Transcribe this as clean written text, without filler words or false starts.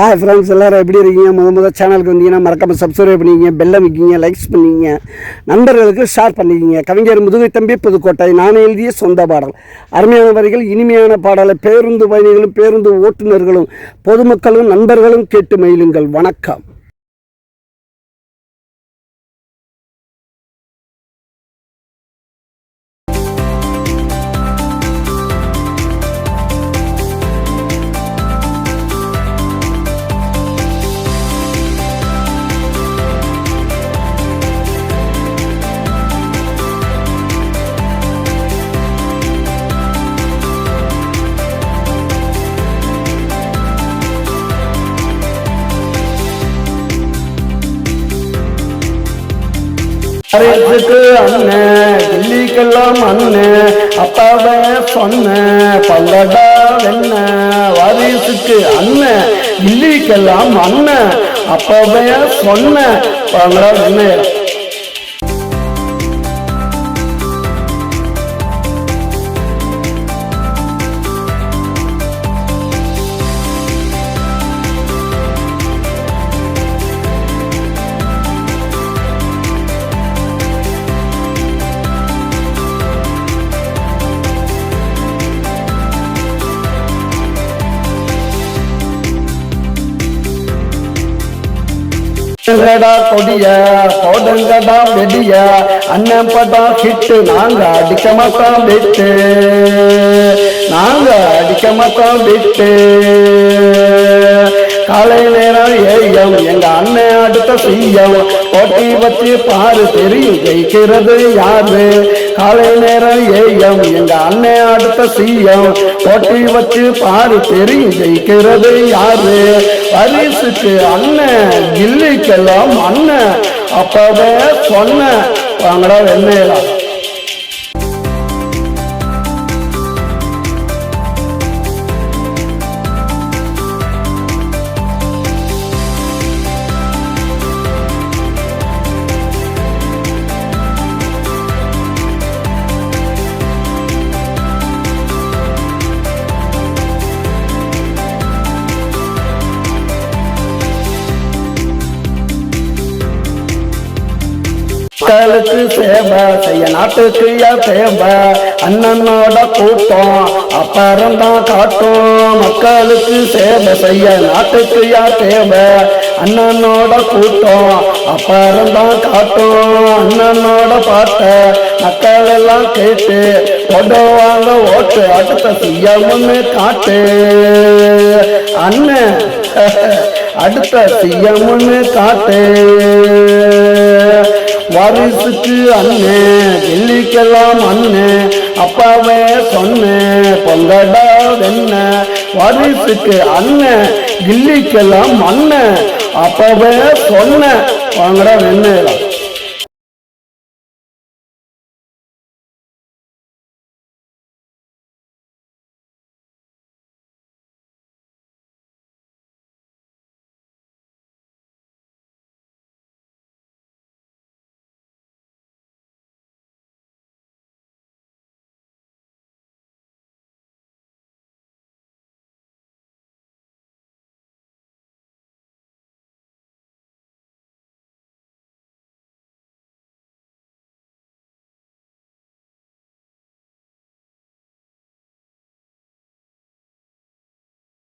Hi friends, எல்லோரும் எப்படி இருக்கீங்க? முதல் சேனலுக்கு வந்தீங்கன்னா மறக்காமல் சப்ஸ்கிரைப் பண்ணிக்கிங்க, பெல்லை வைக்கிங்க, லைக்ஸ் பண்ணிக்கிங்க, நண்பர்களுக்கு ஷேர் பண்ணிக்கிங்க. கவிஞர் முதுகை தம்பி புதுக்கோட்டை. நான் எழுதிய சொந்த பாடல். அருமையான வரிகள், இனிமையான பாடலை பேருந்து பயணிகளும் பேருந்து ஓட்டுநர்களும் பொதுமக்களும் நண்பர்களும் கேட்டு மகிழுங்கள். வணக்கம். அரசுக்கு அண்ணன், டெல்லிக்கெல்லாம் அண்ணன், அப்பாவை சொன்ன பல்லடா வெண்ண. வாரிசுக்கு அண்ணன், டெல்லிக்கெல்லாம் அண்ணன், அப்பாவை சொன்ன பல்லடா வெண்ண. கொடிய போடுங்கடா வெடிய, அண்ணன் படம் ஹிட்டு, நாங்க அடிக்க மாட்டோம் விட்டு, நாங்க அடிக்க மாட்டோம் விட்டு. காலை நேரம் ஏயம், எங்க அண்ணன் அடுத்த செய்யம், போட்டி வச்சு பாரு தெரியும் ஜெயிக்கிறது யாரு. காலை நேரம் ஏயம், எங்க அண்ணன் அடுத்த செய்யம், போட்டி வச்சு பாரு தெரியும் ஜெயிக்கிறது யாரு. பரிசுக்கு அண்ணன், கில்லிக்கெல்லாம் அண்ணன், அப்பவே சொன்ன வாங்கடா வெண்ணையலாம். மக்களுக்கு சேவை செய்ய நாட்டுக்கு யார் தேவை, அண்ணனோட கூட்டம் அப்புறம் தான் காட்டும். மக்களுக்கு சேவை செய்ய நாட்டுக்கு யார் தேவை, அண்ணனோட கூட்டம் அப்புறம் தான் காட்டும். அண்ணனோட பாட்ட மக்கள் எல்லாம் கேட்டு போடுவாங்க ஓட்டு, அடுத்த சிஎம்னு காட்டு. அண்ணன் அடுத்த சிஎம்னு காட்டு. வாரிசுக்கு அண்ணன், டெல்லிக்கெல்லாம் அண்ணன், அப்பாவே சொன்ன பொங்கடா வெண்ண. வாரிசுக்கு அண்ணன், கில்லிக்கெல்லாம் அண்ணன், அப்பாவே சொன்ன வாங்கடா வெண்ண.